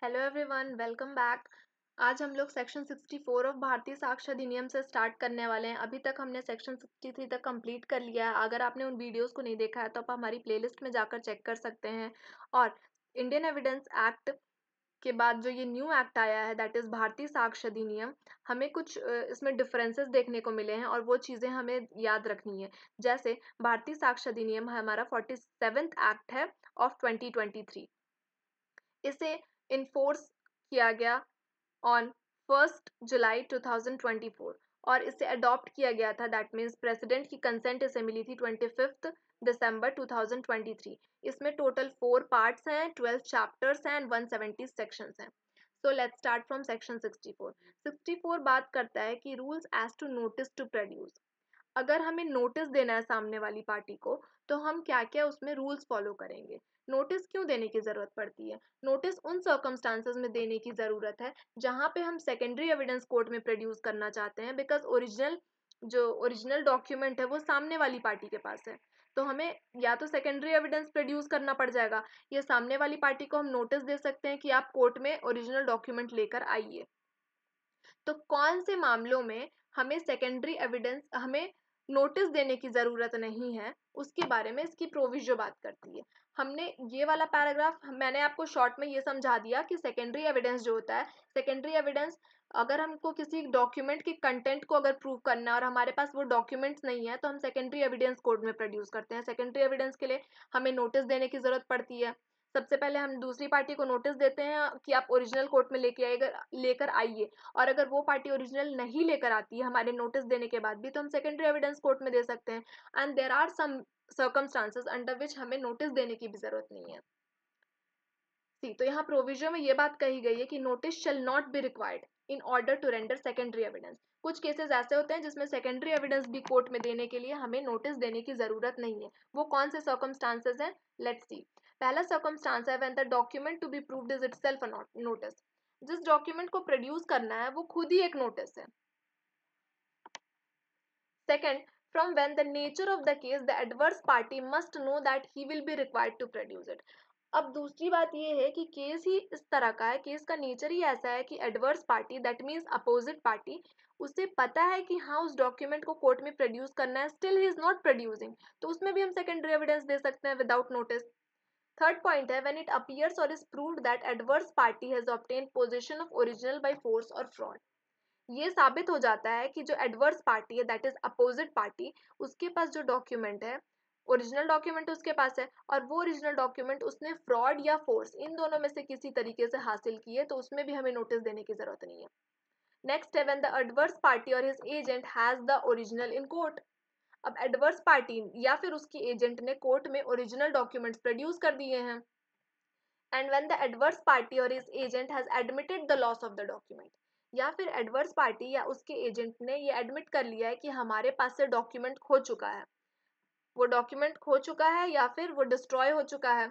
Hello everyone, welcome back. आज हम लोग सेक्शन 64 ऑफ भारतीय साक्ष्य अधिनियम से स्टार्ट करने वाले हैं। अभी तक हमने सेक्शन 63 तक कंप्लीट कर लिया है। अगर आपने उन वीडियोस को नहीं देखा है तो आप हमारी प्लेलिस्ट में जाकर चेक कर सकते हैं। और इंडियन एविडेंस एक्ट के बाद जो ये न्यू एक्ट आया है, दैट इज़ भारतीय साक्ष्य अधिनियम, हमें कुछ इसमें डिफरेंसेस देखने को मिले हैं और वो चीज़ें हमें याद रखनी है। जैसे भारतीय साक्ष्य अधिनियम हमारा 47th एक्ट है ऑफ 2023। इसे इन्फोर्स किया गया ऑन 1 जुलाई 2024 और इसे अडॉप्ट किया गया था। दैट मीन्स प्रेसिडेंट की कंसेंट इसे मिली थी 25 दिसंबर 2023। इसमें टोटल 4 पार्ट्स हैं, 12 चैप्टर्स हैं एंड 170 सेक्शंस हैं। So let's start from section 64। 64 बात करता है कि rules as to notice to produce. अगर हमें नोटिस देना है सामने वाली पार्टी को तो हम क्या क्या उसमें रूल्स फॉलो करेंगे। नोटिस क्यों देने की ज़रूरत पड़ती है? नोटिस उन सर्कमस्टांसेस में देने की ज़रूरत है जहाँ पे हम सेकेंडरी एविडेंस कोर्ट में प्रोड्यूस करना चाहते हैं, बिकॉज ओरिजिनल डॉक्यूमेंट है वो सामने वाली पार्टी के पास है। तो हमें या तो सेकेंडरी एविडेंस प्रोड्यूस करना पड़ जाएगा या सामने वाली पार्टी को हम नोटिस दे सकते हैं कि आप कोर्ट में ओरिजिनल डॉक्यूमेंट लेकर आइए। तो कौन से मामलों में हमें सेकेंडरी एविडेंस हमें नोटिस देने की ज़रूरत नहीं है, उसके बारे में इसकी प्रोविजो बात करती है। हमने ये वाला पैराग्राफ मैंने आपको शॉर्ट में ये समझा दिया कि सेकेंडरी एविडेंस जो होता है, सेकेंडरी एविडेंस अगर हमको किसी डॉक्यूमेंट के कंटेंट को अगर प्रूव करना है और हमारे पास वो डॉक्यूमेंट्स नहीं है तो हम सेकेंडरी एविडेंस कोर्ट में प्रोड्यूस करते हैं। सेकेंडरी एविडेंस के लिए हमें नोटिस देने की ज़रूरत पड़ती है। सबसे पहले हम दूसरी पार्टी को नोटिस देते हैं कि आप ओरिजिनल कोर्ट में लेकर आइए, और अगर वो पार्टी ओरिजिनल नहीं लेकर आती है हमारे नोटिस देने के बाद भी तो हम सेकेंडरी एविडेंस कोर्ट में दे सकते हैं। And there are some circumstances under which हमें नोटिस देने की भी जरूरत नहीं है। सी तो यहाँ प्रोविजन में ये बात कही गई है कि notice shall not be required in order to render secondary evidence. कुछ केसेस ऐसे होते हैं जिसमें सेकेंडरी एविडेंस भी कोर्ट में देने के लिए हमें नोटिस देने की जरूरत नहीं है। वो कौन से सर्कमस्टांसेस हैं? Let's see. पहला सर्कमस्टांस है when the document to be proved is itself a notice. जिस डॉक्यूमेंट को प्रोड्यूस करना है वो खुद ही एक नोटिस है। Second, from when the nature of the case, the adverse party must know that he will be required to produce it. अब दूसरी बात ये है कि केस ही इस तरह का है, केस का नेचर ही ऐसा है कि adverse party that means opposite party, उसे पता है कि हाँ उस डॉक्यूमेंट को कोर्ट में प्रोड्यूस करना है, still he is not producing, तो उसमें भी हम सेकेंडरी एविडेंस दे सकते हैं विदाउट नोटिस। थर्ड पॉइंट है व्हेन इट अपीयर्स और is proved that adverse party has obtain position of original by force और फ्रॉड। ये साबित हो जाता है कि जो एडवर्स पार्टी है दैट इज अपोजिट पार्टी, उसके पास जो डॉक्यूमेंट है, ओरिजिनल डॉक्यूमेंट उसके पास है और वो ओरिजिनल डॉक्यूमेंट उसने फ्रॉड या फोर्स इन दोनों में से किसी तरीके से हासिल किए, तो उसमें भी हमें नोटिस देने की जरूरत नहीं है। नेक्स्ट है व्हेन द एडवर्स पार्टी और his agent has the original in court. अब एडवर्स पार्टी या फिर उसकी एजेंट ने कोर्ट में ओरिजिनल डॉक्यूमेंट्स प्रोड्यूस कर दिए हैं, and when the adverse party और his agent has admitted the loss of the document, या फिर एडवर्स पार्टी या उसके एजेंट ने ये एडमिट कर लिया है कि हमारे पास से डॉक्यूमेंट खो चुका है, वो डॉक्यूमेंट खो चुका है या फिर वो डिस्ट्रॉय हो चुका है।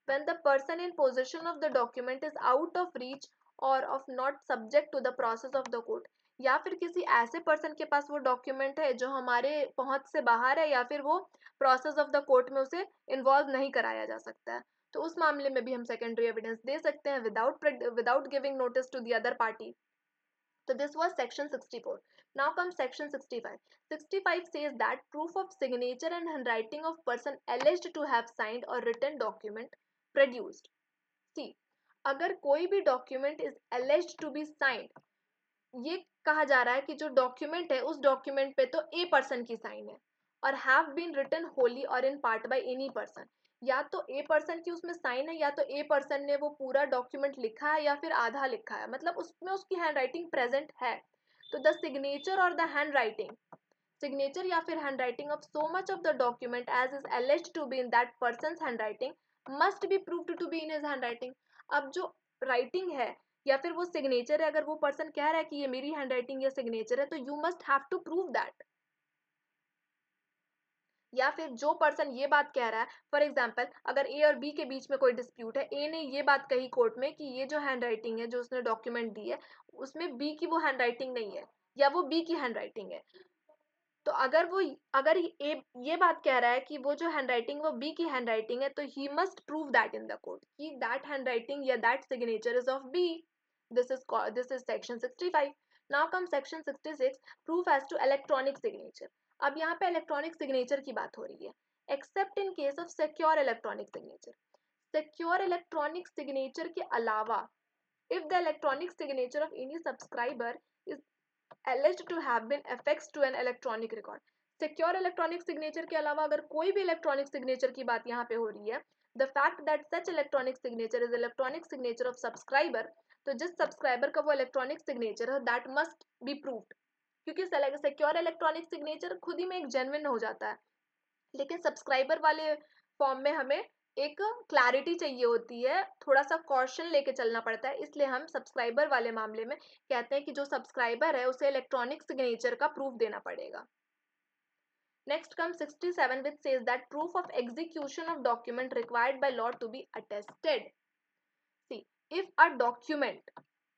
When the person in position of the document is out of reach और of not subject to the process of the court, या फिर किसी ऐसे पर्सन के पास वो डॉक्यूमेंट है जो हमारे पहुंच से बाहर है या फिर वो प्रोसेस ऑफ द कोर्ट में उसे इन्वॉल्व नहीं कराया जा सकता है, तो उस मामले में भी हम सेकेंडरी एविडेंस दे सकते हैं without giving notice to the other party. So this was section 64. Now comes section 65. 65 says that proof of signature and handwriting of person alleged to have signed or written document produced. See, अगर कोई भी document is alleged to be signed, ये कहा जा रहा है कि जो डॉक्यूमेंट है उस डॉक्यूमेंट पे तो ए पर्सन की साइन है और हैव बीन रिटन होली और in part by any person, या तो ए पर्सन की उसमें साइन है या तो ए पर्सन ने वो पूरा डॉक्यूमेंट लिखा है या फिर आधा लिखा है, मतलब उसमें उसकी हैंड राइटिंग प्रेजेंट है। तो द सिग्नेचर और द हैंड राइटिंग, सिग्नेचर या फिर handwriting of so much of the document as is alleged to be in that person handwriting must be proved to be in his handwriting. अब जो writing है या फिर वो signature है, अगर वो पर्सन कह रहा है कि ये मेरी हैंड राइटिंग या सिग्नेचर है तो you must have to prove that. या फिर जो पर्सन ये बात कह रहा है, फॉर एग्जाम्पल अगर ए और बी के बीच में कोई डिस्प्यूट है, ए ने ये बात कही कोर्ट में कि ये जो हैंड राइटिंग है जो उसने डॉक्यूमेंट दी है उसमें बी की वो हैंड राइटिंग नहीं है या वो बी की हैंड राइटिंग है, तो अगर ये बात कह रहा है कि वो जो हैंडराइटिंग वो बी की हैंडराइटिंग है, तो he must prove that in the court कि दैट हैंडराइटिंग या that signature is of B. This is section 65. Now come section 66, proof as to electronic signature. अब यहाँ पे इलेक्ट्रॉनिक सिग्नेचर की बात हो रही है. Accept in case of secure electronic signature. Secure electronic signature के अलावा, if the electronic signature of any subscriber is alleged to have been affixed to an electronic record. Secure electronic signature के अलावा अगर कोई भी इलेक्ट्रॉनिक सिग्नेचर की बात यहाँ पे हो रही है, the fact that such electronic signature is electronic signature of subscriber, तो जिस सब्सक्राइबर का वो इलेक्ट्रॉनिक सिग्नेचर है दैट मस्ट बी प्रूव्ड. क्योंकि सिक्योर इलेक्ट्रॉनिक सिग्नेचर खुद ही में एक जेन्युइन हो जाता है, लेकिन सब्सक्राइबर वाले फॉर्म में हमें एक क्लैरिटी चाहिए होती है, थोड़ा सा कॉशन लेके चलना पड़ता है, इसलिए हम सब्सक्राइबर वाले मामले में कहते हैं कि जो सब्सक्राइबर है उसे इलेक्ट्रॉनिक सिग्नेचर का प्रूफ देना पड़ेगा. Next come 67 which says that proof of execution of document required by law to be attested. See, if a document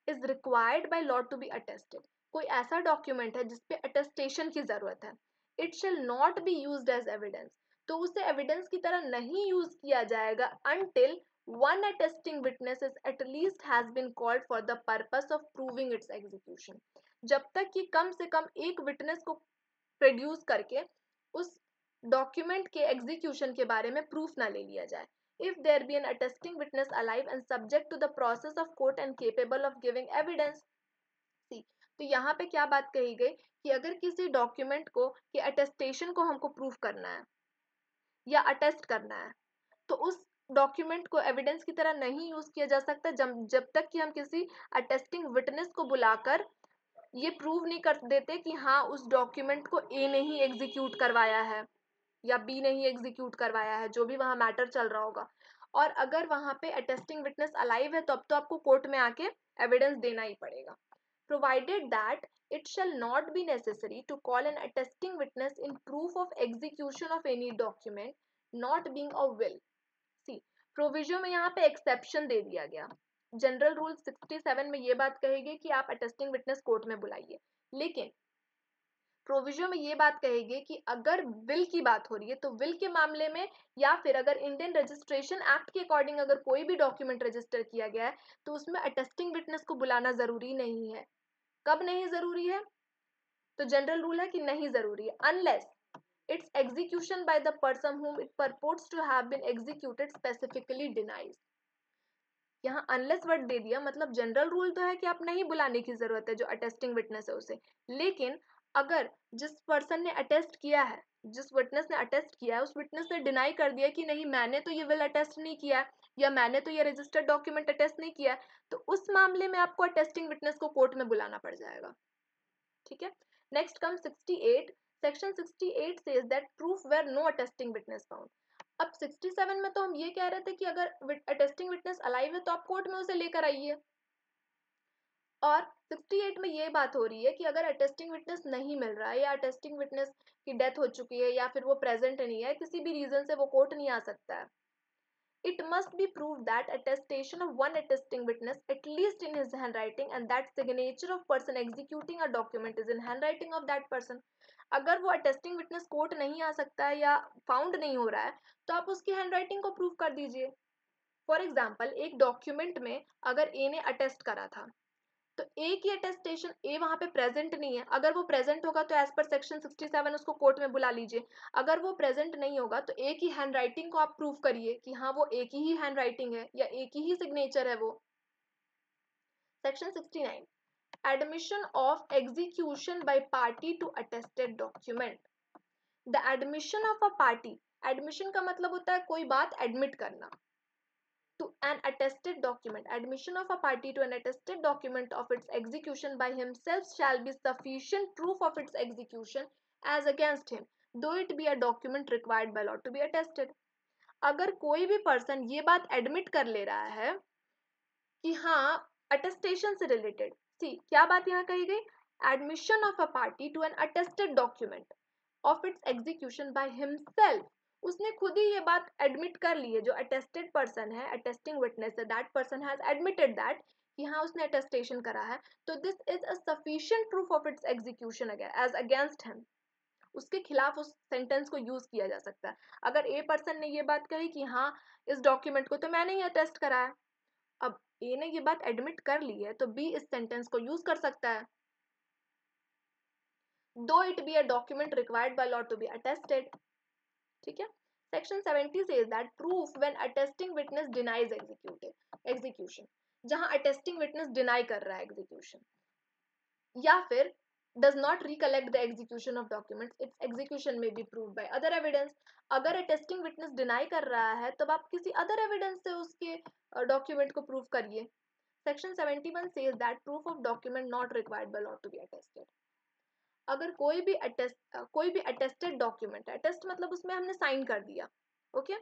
is required by law to be attested, कोई ऐसा document है जिसपे attestation की जरूरत है, it shall not be used as evidence, तो उसे evidence की तरह नहीं यूज किया जाएगा until one attesting witness is at least has been called for the purpose of proving its execution. जब तक कि कम से कम एक विटनेस को प्रोड्यूस करके उस डॉक्यूमेंट के एग्जीक्यूशन के बारे में प्रूफ ना ले लिया जाए. If there be an attesting witness alive and subject to the process of court and capable of giving evidence. See, तो यहाँ पे क्या बात कही गई कि अगर किसी डॉक्यूमेंट को कि अटेस्टेशन को हमको प्रूफ करना है या अटेस्ट करना है, तो उस डॉक्यूमेंट को एविडेंस की तरह नहीं यूज किया जा सकता जब तक कि हम किसी अटेस्टिंग विटनेस को बुलाकर ये प्रूव नहीं कर देते कि हाँ उस डॉक्यूमेंट को ए ने ही एग्जीक्यूट करवाया है या बी ने ही एग्जीक्यूट करवाया है, जो भी वहाँ मैटर चल रहा होगा. और अगर वहाँ पे अटेस्टिंग विटनेस अलाइव है तो अब तो आपको कोर्ट में आके एविडेंस देना ही पड़ेगा. Provided that it shall not be necessary to call an attesting witness in proof of execution of any document not being a will. See, provision में यहाँ पे एक्सेप्शन दे दिया गया. जनरल रूल 67 में ये बात कहेगी कि आप अटेस्टिंग विटनेस कोर्ट में बुलाइए, लेकिन प्रोविजन में ये बात कहेगी कि अगर विल की बात हो रही है तो विल के मामले में या फिर अगर इंडियन रजिस्ट्रेशन एक्ट के अकॉर्डिंग अगर कोई भी डॉक्यूमेंट रजिस्टर किया गया है तो उसमें अटेस्टिंग विटनेस को बुलाना जरूरी नहीं है. कब नहीं जरूरी है? तो जनरल रूल है कि नहीं जरूरी है unless its execution by the person whom it purports to have been executed specifically denies. यहाँ अनलेस वर्ड दे दिया, मतलब जनरल रूल तो है कि आप नहीं बुलाने की जरूरत है जो अटेस्टिंग विटनेस है उसे, लेकिन अगर जिस पर्सन ने अटेस्ट किया है, जिस विटनेस ने अटेस्ट किया है, उस विटनेस ने डिनाई कर दिया कि नहीं मैंने तो ये विल अटेस्ट नहीं किया है या मैंने तो ये रजिस्टर्ड डॉक्यूमेंट अटेस्ट नहीं किया है, तो उस मामले में आपको अटेस्टिंग विटनेस को कोर्ट में बुलाना पड़ जाएगा. ठीक है. Next come 68. Section 68 says that proof where no attesting witness found. अब 67 में तो हम ये कह रहे थे कि अगर अटेस्टिंग विटनेस अलाइव है तो आप कोर्ट में उसे लेकर आइए, और 68 में ये बात हो रही है कि अगर अटेस्टिंग विटनेस नहीं मिल रहा है या अटेस्टिंग विटनेस की डेथ हो चुकी है या फिर वो प्रेजेंट नहीं है, किसी भी रीजन से वो कोर्ट नहीं आ सकता है, it must be proved that attestation of one attesting witness at least in his handwriting and that signature of person executing a document is in handwriting of that person. अगर वो attesting witness court नहीं आ सकता है या found नहीं हो रहा है तो आप उसकी हैंडराइटिंग को प्रूव कर दीजिए. फॉर एग्जाम्पल, एक डॉक्यूमेंट में अगर ए ने अटेस्ट करा था तो ए की अटेस्टेशन, ए वहां पे प्रेजेंट नहीं है, अगर वो प्रेजेंट होगा तो एज पर सेक्शन 67 उसको कोर्ट में बुला लीजिए. अगर वो प्रेजेंट नहीं होगा तो ए की हैंडराइटिंग को आप प्रूव करिए कि हाँ वो ए की ही हैंडराइटिंग है या ए की ही सिग्नेचर है वो. Section 69, admission of execution by party to attested document. The admission of a party, admission का मतलब होता है कोई बात एडमिट करना. To an attested document, admission of a party to an attested document of its execution by himself shall be sufficient proof of its execution as against him, though it be a document required by law to be attested. अगर कोई भी person ये बात admit कर ले रहा है कि हाँ अटेस्टेशन से रिलेटेड, सी क्या बात यहाँ कही गई, admission of a party to an attested document of its execution by himself, उसने खुद ही ये बात एडमिट कर ली है, जो अटेस्टेड पर्सन है, अटेस्टिंग विटनेस है, that person has admitted that कि हाँ उसने अटेस्टेशन करा है, तो this is a sufficient proof of its execution as against him. उसके खिलाफ उस सेंटेंस को यूज किया जा सकता है। अगर ए पर्सन ने ये बात कही कि हाँ इस डॉक्यूमेंट को तो मैंने ही अटेस्ट करा है, अब ए ने ये बात एडमिट कर ली है, तो बी इस सेंटेंस को यूज कर सकता है। Though it be a document required by law to be attested. ठीक है। Section 70 says that proof when attesting witness denies execution, जहां attesting witness डिनाई कर रहा है एग्जीक्यूशन, या फिर does not recollect the execution of documents, its execution may be proved by other evidence। अगर attesting witness deny कर रहा है तब आप किसी other evidence से उसके डॉक्यूमेंट को प्रूव करिए। Section 71 says that proof of document not required by law to be attested। अगर कोई भी अटेस्टेड डॉक्यूमेंट है, अटेस्ट मतलब उसमें हमने साइन कर दिया, okay,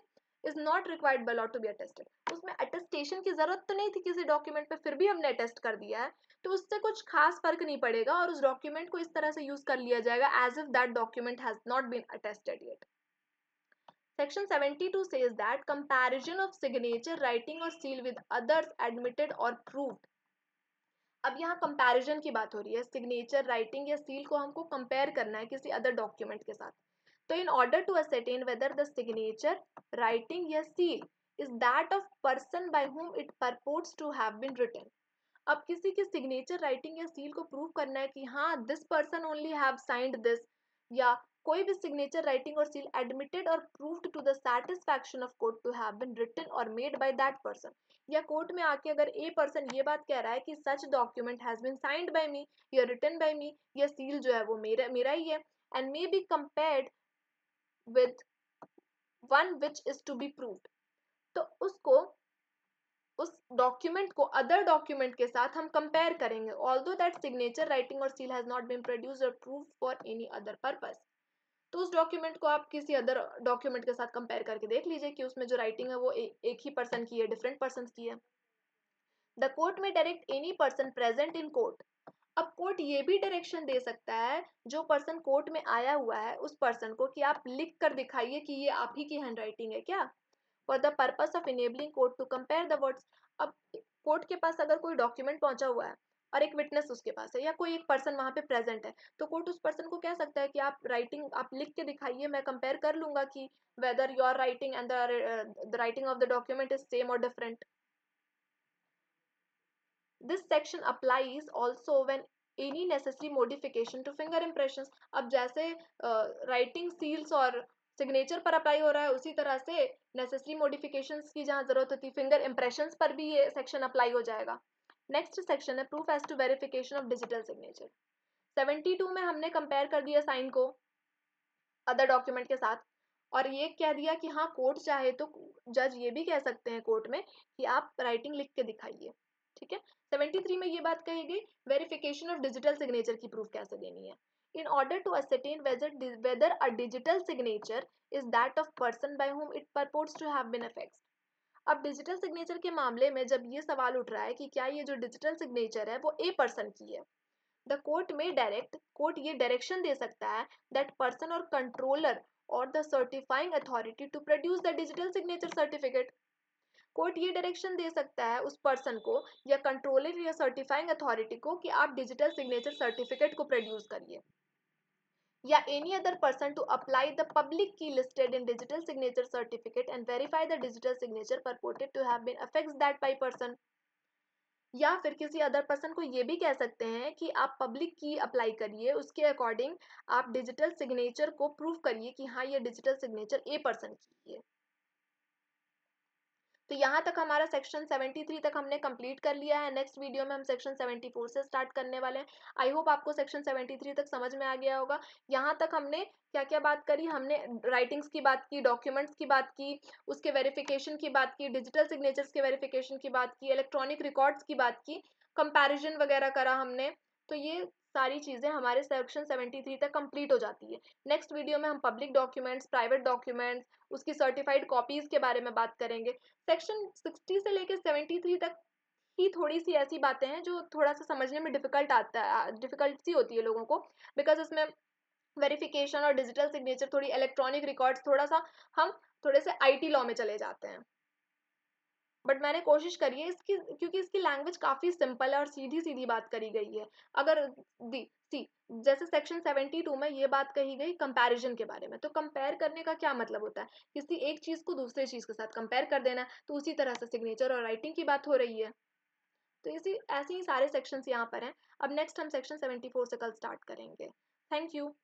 is not required by law to be attested, उसमें अटेस्टेशन की जरूरत तो नहीं थी किसी डॉक्यूमेंट पे, फिर भी हमने अटेस्ट कर दिया है, तो उससे कुछ खास फर्क नहीं पड़ेगा और उस डॉक्यूमेंट को इस तरह से यूज कर लिया जाएगा as if that document has not been attested yet. Section 72 says that comparison of signature, writing or seal with others admitted or proved। अब यहाँ कंपैरिजन की बात हो रही है, सिग्नेचर, राइटिंग या सील को हमको कंपेयर करना है किसी अदर डॉक्यूमेंट के साथ। तो in order to ascertain whether the signature, writing या seal is that of person by whom it purports to have been written. अब किसी की सिग्नेचर, राइटिंग या सील को प्रूव करना है कि हाँ this person only have signed this, या कोई भी सिग्नेचर, राइटिंग और सील एडमिटेड और proved to the satisfaction of court to have been written और मेड बाय दैट पर्सन। या कोर्ट में आके अगर ए पर्सन ये बात कह रहा है कि such document has been signed by me या रिटन बाय मी, या सील जो है वो मेरा ही है, and may be compared with one which is to be proved, तो उसको उस डॉक्यूमेंट को अदर डॉक्यूमेंट के साथ हम कंपेयर करेंगे, ऑल्दो दैट सिग्नेचर, राइटिंग और seal has not been produced और proved for any other purpose. तो उस डॉक्यूमेंट को आप किसी अदर डॉक्यूमेंट के साथ कंपेयर करके देख लीजिए कि उसमें जो राइटिंग है वो एक ही पर्सन की है, डिफरेंट पर्सन की है। द कोर्ट में direct any person present in court. अब कोर्ट ये भी डायरेक्शन दे सकता है जो पर्सन कोर्ट में आया हुआ है उस पर्सन को कि आप लिख कर दिखाइए कि ये आप ही की हैंड राइटिंग है क्या, for the purpose of enabling court to compare the words. अब कोर्ट के पास अगर कोई डॉक्यूमेंट पहुंचा हुआ है और एक विटनेस उसके पास है या कोई एक पर्सन वहां पे प्रेजेंट है, तो कोर्ट उस पर्सन को कह सकता है कि आप राइटिंग आप लिख के दिखाइए, मैं कंपेयर कर लूंगा कि whether your writing and the writing of the document is same और different. This section applies also when any necessary modification to finger impressions। अब जैसे राइटिंग, सील्स और सिग्नेचर पर अप्लाई हो रहा है उसी तरह से नेसेसरी मॉडिफिकेशंस की जहाँ जरूरत होती है फिंगर इंप्रेशंस पर भी ये सेक्शन अप्लाई हो जाएगा। नेक्स्ट सेक्शन है proof as to verification of digital signature. 72 में हमने कंपेयर कर दिया साइन को अदर डॉक्यूमेंट के साथ और ये कह दिया कि हाँ कोर्ट चाहे तो जज ये भी कह सकते हैं कोर्ट में कि आप राइटिंग लिख के दिखाइए। ठीक है। 73 में ये बात कही गई वेरिफिकेशन ऑफ डिजिटल सिग्नेचर की प्रूफ कैसे देनी है। In order to ascertain whether a digital signature is that of person by whom it purports to have been affixed। अब डिजिटल सिग्नेचर के मामले में जब ये सवाल उठ रहा है कि क्या ये जो डिजिटल सिग्नेचर है वो ए पर्सन की है, द कोर्ट ये डायरेक्शन दे सकता है दैट पर्सन और कंट्रोलर और the certifying authority to produce the digital signature certificate. Court ये डायरेक्शन दे सकता है उस पर्सन को या कंट्रोलर या सर्टिफाइंग अथॉरिटी को कि आप डिजिटल सिग्नेचर सर्टिफिकेट को प्रोड्यूस करिए, या any other person to apply the public key listed in digital signature certificate and verify the digital signature purported to have been affects that by person. या फिर किसी other person को ये भी कह सकते हैं कि आप पब्लिक की अप्लाई करिए, उसके अकॉर्डिंग आप डिजिटल सिग्नेचर को प्रूव करिए कि हाँ ये डिजिटल सिग्नेचर ए पर्सन की है। तो यहाँ तक हमारा सेक्शन 73 तक हमने कंप्लीट कर लिया है। नेक्स्ट वीडियो में हम सेक्शन 74 से स्टार्ट करने वाले हैं। आई होप आपको सेक्शन 73 तक समझ में आ गया होगा। यहाँ तक हमने क्या क्या बात करी, हमने राइटिंग्स की बात की, डॉक्यूमेंट्स की बात की, उसके वेरिफिकेशन की बात की, डिजिटल सिग्नेचर्स के वेरिफिकेशन की बात की, इलेक्ट्रॉनिक रिकॉर्ड्स की बात की, कंपैरिजन वगैरह करा हमने। तो ये सारी चीज़ें हमारे सेक्शन 73 तक कंप्लीट हो जाती है। नेक्स्ट वीडियो में हम पब्लिक डॉक्यूमेंट्स, प्राइवेट डॉक्यूमेंट्स, उसकी सर्टिफाइड कॉपीज़ के बारे में बात करेंगे। सेक्शन 60 से लेकर 73 तक ही थोड़ी सी ऐसी बातें हैं जो थोड़ा सा समझने में डिफिकल्ट सी होती है लोगों को, बिकॉज इसमें वेरिफिकेशन और डिजिटल सिग्नेचर, थोड़ी इलेक्ट्रॉनिक रिकॉर्ड्स, थोड़ा सा हम थोड़े से आईटी लॉ में चले जाते हैं। बट मैंने कोशिश करी है इसकी, क्योंकि इसकी लैंग्वेज काफ़ी सिंपल है और सीधी-सीधी बात करी गई है। अगर दी सी जैसे सेक्शन 72 में ये बात कही गई कंपैरिज़न के बारे में, तो कंपेयर करने का क्या मतलब होता है? किसी एक चीज़ को दूसरे चीज़ के साथ कंपेयर कर देना, तो उसी तरह से सिग्नेचर और राइटिंग की बात हो रही है। तो इसी ऐसे ही सारे सेक्शंस यहाँ पर हैं। अब नेक्स्ट हम सेक्शन 74 से कल स्टार्ट करेंगे। Thank you.